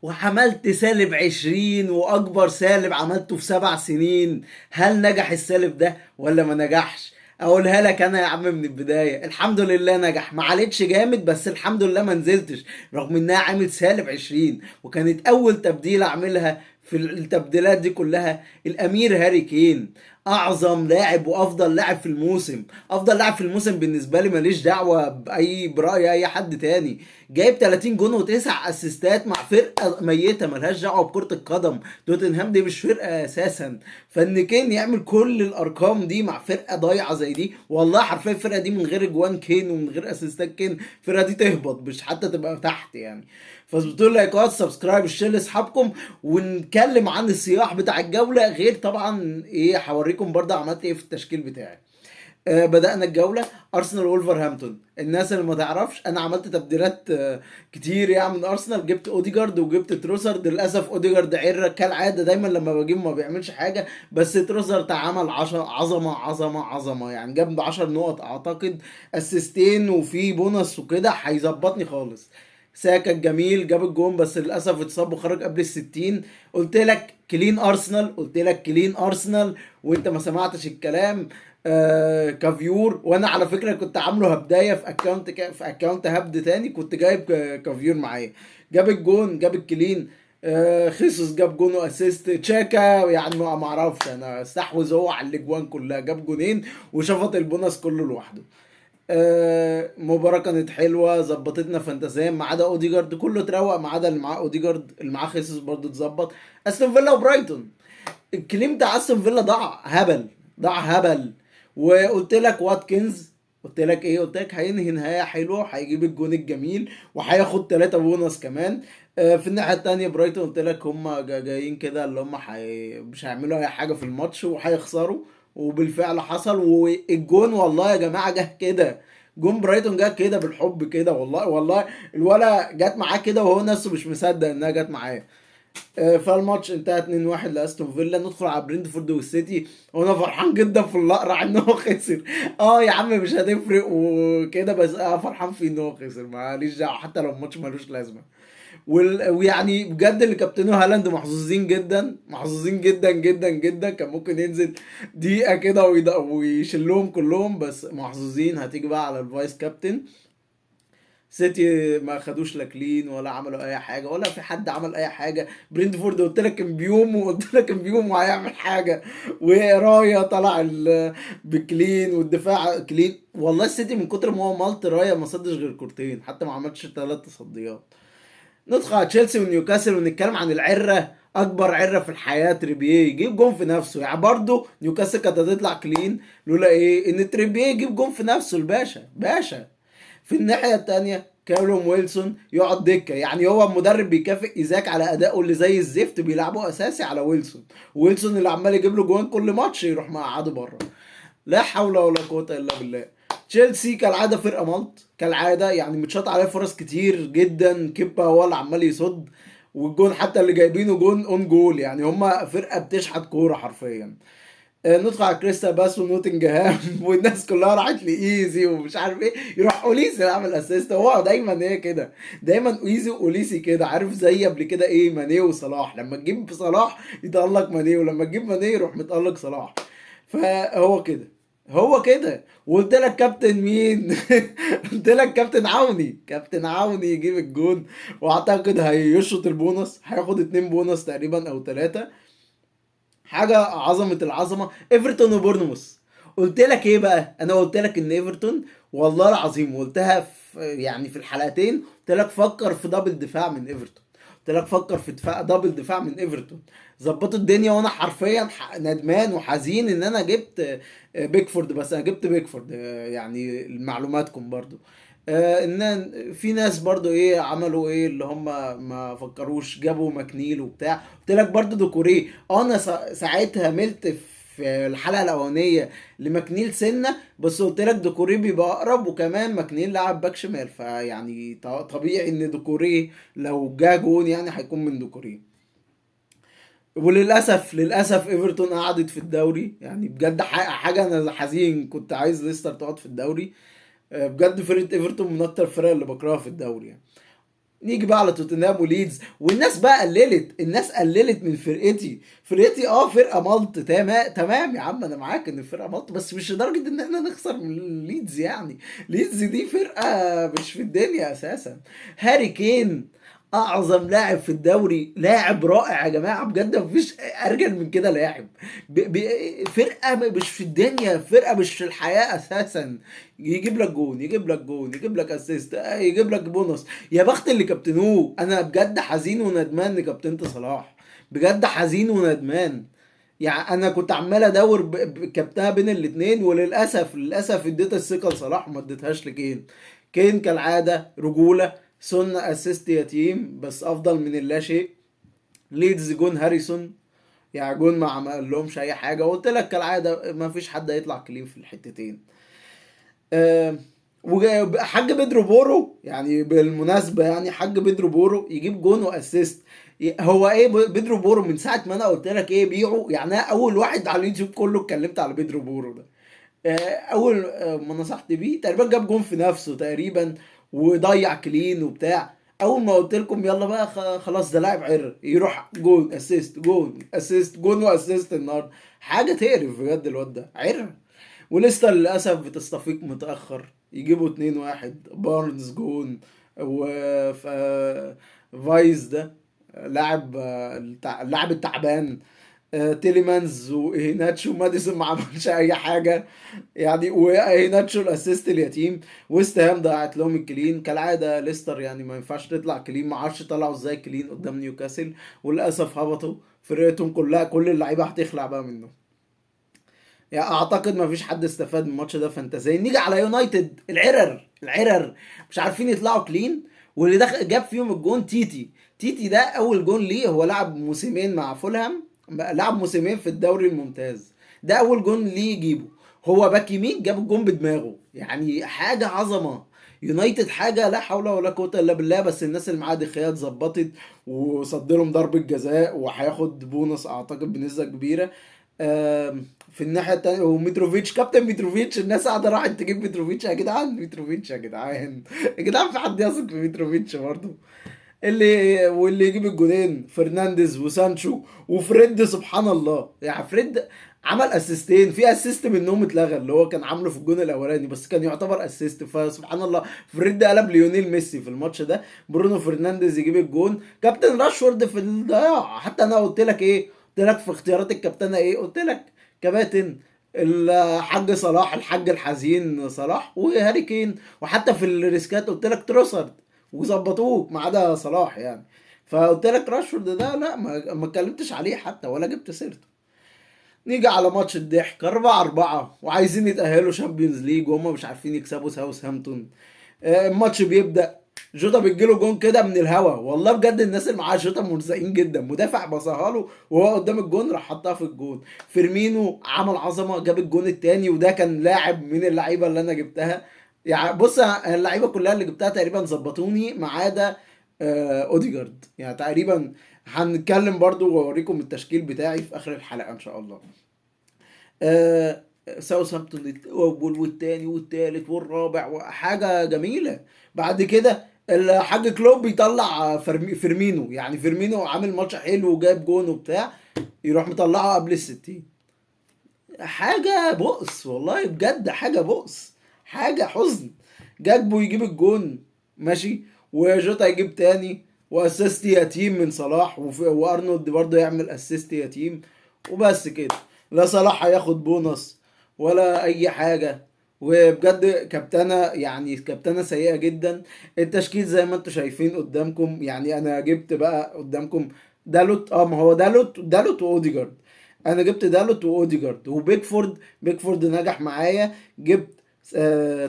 وعملت سالب 20 واكبر سالب عملته في 7 سنين. هل نجح السالب ده ولا ما نجحش؟ اقولها لك انا يا عم من البداية، الحمد لله نجح. ما عليتش جامد بس الحمد لله ما نزلتش، رغم انها عامل سالب 20 وكانت اول تبديل اعملها في التبديلات دي كلها. الامير هاري كين اعظم لاعب وافضل لاعب في الموسم، افضل لاعب في الموسم بالنسبه لي، ماليش دعوه براي اي حد تاني. جايب 30 جون وتسع اسيستات مع فرقه ميته ملهاش دعوه بكره القدم. توتنهام دي مش فرقه اساسا، فان كين يعمل كل الارقام دي مع فرقه ضايعه زي دي، والله حرفيا الفرقه دي من غير اجوان كين ومن غير اسيستات كين الفرقه دي تهبط مش حتى تبقى تحت يعني. فاظبطوا لي لايكات، سبسكرايب، شير لاصحابكم، ونتكلم عن الصياح بتاع الجوله. غير طبعا ايه، هوريكم برضه عملت ايه في التشكيل بتاعي. بدأنا الجولة أرسنال وولفرهامبتون. الناس اللي ما تعرفش أنا عملت تبديلات كتير يعني من أرسنال. جبت أوديجارد وجبت تروسرد. للأسف أوديجارد عرة كالعادة، دايما لما بجيبه ما بيعملش حاجة، بس تروسرد عمل عظمة عظمة عظمة يعني، جاب 10 نقط أعتقد، أسيستين وفي بونص وكده، هيظبطني خالص. ساكا الجميل جاب الجون بس للأسف اتصاب وخرج قبل ال60. قلت لك كلين أرسنال، قلت لك كلين أرسنال وأنت ما سمعتش الكلام. كافيور، وانا على فكره كنت عامله هبدايه في اكونت في اكونت هبد تاني، كنت جايب كافيور معايا. جاب الجون، جاب الكلين. خيسوس جاب جون واسيست. تشاكا يعني ما اعرفش، انا استحوذ هو على الاجوان كلها، جاب جونين وشفط البونص كله لوحده. مباراة كانت حلوة، ظبطتنا فانتازيا ما عدا اوديجارد، كله اتروق ما عدا اللي معاه اوديجارد. اللي معاه خيسوس برضه اتظبط. استون فيلا وبرايتون، الكليم بتاع استون فيلا ضاع هبل، ضاع هبل. وقلت لك واتكنز، قلت لك ايه، قلت لك هينهي نهايه حلوه وهيجيب الجون الجميل وهياخد 3 بونص كمان. في الناحيه التانيه برايتون قلت لك هم جايين كده اللي هم مش هيعملوا اي حاجه في الماتش وهيخسروا، وبالفعل حصل. والجون والله يا جماعه جه كده، جون برايتون جه كده بالحب كده، والله والله الولا جت معاه كده وهو نفسه مش مصدق انها جت معاه. فالماتش انتهى 2-1 لاستون فيلا. ندخل على برينتفورد والسيتي، وانا فرحان جدا في الاقرع ان هو خسر. اه يا عم مش هتفرق وكده، بس فرحان فيه ان هو خسر، ماليش دعوه حتى لو الماتش ملوش لازمه. ويعني بجد اللي كابتنه هالاند محظوظين جدا، محظوظين جدا جدا جدا. كان ممكن ينزل دقيقه كده ويشلهم كلهم، بس محظوظين. هتيجي بقى على الفايس كابتن. سيتي ما خدوش لا كلين ولا عملوا اي حاجه، ولا في حد عمل اي حاجه. برينتفورد قلت لك كان بيوم، وقلت لك كان بيوم وهيعمل حاجه، ورايا طلع بكلين والدفاع كلين. والله السيتي من كتر ما هو مالت رايا ما صدش غير كورتين، حتى ما عملش 3 تصديات. ندخل على تشيلسي ونيوكاسل ونتكلم عن العره. اكبر عره في الحياه تريبيه يجيب جون في نفسه يعني. برضه نيوكاسل كانت هتطلع كلين لولا ايه، ان تريبيه يجيب جون في نفسه الباشا باشا. في الناحية التانية كالوم ويلسون يقعد دكة، يعني هو المدرب بيكافئ ايزاك على ادائه اللي زي الزفت، بيلعبه اساسي على ويلسون. ويلسون اللي عمال يجيب له جوان كل ماتش يروح مقعده بره. لا حول ولا قوة الا بالله. تشيلسي كالعادة فرقة ملط كالعادة يعني، متشاط عليه فرص كتير جدا، كيبا هو اللي عمال يصد. والجون حتى اللي جايبينه جون اون جول يعني، هما فرقة بتشحت كورة حرفيا. ندخل على كريستال باس ونوتنجهام والناس كلها راحت لايزي ومش عارف ايه، يروح اوليسي اللي عمل اسيست. هو دايما ايه كده، دايما ايزي واوليسي كده، عارف زي قبل كده ايه ماني وصلاح، لما تجيب صلاح يتألق ماني، ولما تجيب ماني يروح متألق صلاح. فهو كده، هو كده. وقلت لك كابتن مين؟ قلت لك كابتن عوني، كابتن عوني يجيب الجون. واعتقد هيشرط البونص، هياخد 2 بونص تقريبا او 3. حاجه عظمه العظمه. ايفرتون وبورنموث، قلت لك ايه بقى، انا قلت لك ان ايفرتون، والله العظيم وقلتها في يعني في الحلقتين، قلت لك فكر في دبل دفاع من ايفرتون، قلت لك فكر في دفاع دبل دفاع من ايفرتون. ظبطوا الدنيا، وانا حرفيا ندمان وحزين ان انا جبت بيكفورد. بس انا جبت بيكفورد يعني لمعلوماتكم برضو. ان في ناس برضو ايه عملوا ايه اللي هم ما فكروش، جابوا ماكنيل وبتاع. قلت لك برضو دوكوري. انا ساعتها ملت في الحلقه الاولانيه لماكنيل سنه، بس قلت لك دوكوري بيبقى اقرب، وكمان ماكنيل لعب باك شمال، فيعني طبيعي ان دوكوري لو جا جون يعني هيكون من دوكوري. وللاسف للاسف ايفرتون قعدت في الدوري يعني، بجد حاجه انا حزين، كنت عايز ليستر تقعد في الدوري. بجد فرقه ايفرتون من اكتر الفرق اللي بكرهها في الدوري يعني. نيجي بقى على توتنهام وليدز، والناس بقى قللت، الناس قللت من فرقتي فرقه ملط. تمام تمام يا عم، انا معاك ان الفرقه ملط، بس مش لدرجه ان احنا نخسر من ليدز يعني. ليدز دي فرقه مش في الدنيا اساسا. هاري كين اعظم لاعب في الدوري، لاعب رائع يا جماعه بجد، مفيش ارجل من كده لاعب. فرقه مش في الدنيا، فرقه مش في الحياه اساسا. يجيب لك جون، يجيب لك جون، يجيب لك اسيست، يجيب لك بونص. يا بخت اللي كابتنوه. انا بجد حزين وندمان ان كابتنت صلاح، بجد حزين وندمان. يعني انا كنت عمال ادور كابتنها بين الاتنين، وللاسف للاسف اديت الثقه لصلاح وما اديتهاش لكين. كين كالعاده رجوله، سن اسيست يتيم بس افضل من اللا شيء. ليدز جون هاريسون، يعني جون ما عمل لهمش اي حاجه. قلت لك كالعاده ما فيش حد هيطلع كلين في الحتتين. آه، وحاج بيدرو بورو يعني بالمناسبة، يعني حاج بيدرو بورو يجيب جون واسيست. هو ايه بيدرو بورو من ساعة ما انا قلت لك ايه بيعه، يعني انا اول واحد على اليوتيوب كله اتكلمت على بيدرو بورو ده. اول ما نصحت بيه تقريبا جاب جون في نفسه تقريبا، وضيع كلين وبتاع. اول ما قلت لكم يلا بقى خلاص ده لاعب عر، يروح جون اسيست جون اسيست جون واسيست النهارده. حاجة تقرف بجد الواد ده عر. وليستر للاسف بتصطفيق متاخر، يجيبوا 2-1 بارنز جون. و فايز ده لاعب اللاعب التعبان. تيليمانز وهيناتشو ماديسون ما عملش اي حاجه يعني، وهيناتشو الاسيست اليتيم. ويست هام ضيعت لهم الكلين كالعاده. ليستر يعني ما ينفعش تطلع كلين، ما اعرفش طلعوا ازاي كلين قدام نيوكاسل. وللاسف هبطوا، فرقتهم كلها كل اللعيبه هتخلع بقى منه. يعني اعتقد ما فيش حد استفاد من الماتش ده فانتازيا. نيجي على يونايتد العرر مش عارفين يطلعوا كلين. واللي دخل جاب فيهم الجون تيتي ده اول جون ليه، هو لعب موسمين مع فولهام، لعب موسمين في الدوري الممتاز. ده اول جون ليه يجيبه. هو باك يمين جاب الجون بدماغه، يعني حاجه عظمه. يونايتد حاجه لا حول ولا قوه الا بالله. بس الناس اللي معاها دخيات ظبطت وصد لهم ضربه جزاء، وهياخد بونص اعتقد بنسبه كبيره. في الناحيه التانيه وميتروفيتش، كابتن ميتروفيتش، الناس قاعده راحت تجيب ميتروفيتش. يا جدعان ميتروفيتش، يا جدعان يا جدعان في حد يثق في ميتروفيتش برضه؟ واللي يجيب الجولين فرنانديز وسانشو وفريد. سبحان الله يعني فريد عمل اسيستين، في اسيست منهم اتلغى اللي هو كان عامله في الجون الاولاني بس كان يعتبر اسيست. فسبحان الله فريد قلب ليونيل ميسي في الماتش ده. برونو فرنانديز يجيب الجون، كابتن راشفورد في الضياع. حتى انا قلت لك ايه، قلت لك في اختيارات الكابتنه ايه، قلت لك كباتن الحاج صلاح، الحاج الحزين صلاح وهاري كين. وحتى في الريسكات قلت لك تروسرد، وظبطوه ما عدا صلاح يعني. فقلت لك راشفورد ده لا، ما اتكلمتش عليه حتى ولا جبت سيرته. نيجي على ماتش الضحك 4-4 وعايزين يتأهلوا شامبيونز ليج وهم مش عارفين يكسبوا ساوثهامبتون. الماتش بيبدأ، جوتا بتجيله جون كده من الهوا، والله بجد الناس اللي معاه جوتا مرزقين جدا. مدافع بصاها له وهو قدام الجون راح حطها في الجون. فيرمينو عمل عظمه جاب الجون التاني، وده كان لاعب من اللعيبه اللي انا جبتها. يعني بص اللعيبه كلها اللي جبتها تقريبا ظبطوني ما عدا اوديجارد يعني تقريبا. هنتكلم برضو واوريكم التشكيل بتاعي في اخر الحلقه ان شاء الله. آه ساوثهامبتون الاول والتاني والتالت والرابع وحاجه جميله. بعد كده الحاج كلوب بيطلع فيرمينو، يعني فيرمينو عامل ماتش حلو وجايب جون وبتاع، يروح مطلعه قبل ال60. حاجه بؤس والله بجد، حاجه بؤس، حاجه حزن. جاكبو يجيب الجون ماشي، وجوتا يجيب تاني، واسيست يتيم من صلاح، وارنولد برضه يعمل اسيست يتيم. وبس كده، لا صلاح هياخد بونص ولا اي حاجه. وبجد كابتنه، يعني كابتنه سيئه جدا. التشكيل زي ما انتم شايفين قدامكم، يعني انا جبت بقى قدامكم دالوت. ما هو دالوت واوديجارد. انا جبت دالوت واوديجارد وبيكفورد. بيكفورد نجح معايا. جبت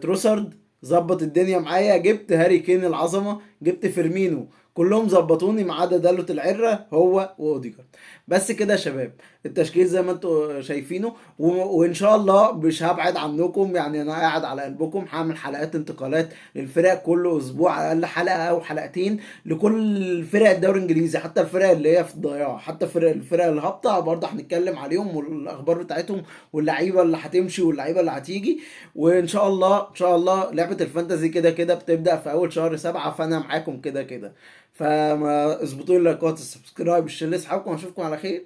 تروسارد ظبط الدنيا معايا. جبت هاري كين العظمه. جبت فيرمينو كلهم ظبطوني ما عدا دالة العرة هو واوديجارد. بس كده يا شباب، التشكيل زي ما انتوا شايفينه، وان شاء الله مش هبعد عنكم، يعني انا قاعد على قلبكم. هعمل حلقات انتقالات للفرق كل اسبوع، اقل حلقه او حلقتين لكل فرق الدوري الانجليزي، حتى الفرق اللي هي في الضياع، حتى الفرق الهابطه برضه هنتكلم عليهم والاخبار بتاعتهم، واللعيبه اللي هتمشي واللعيبه اللي هتيجي. وان شاء الله ان شاء الله لعبه الفانتازي كده كده بتبدا في اول شهر 7، فانا معاكم كده كده. فما اظبطوا لي اللايكات، السبسكرايب، الشير لاصحابكم، واشوفكم على خير.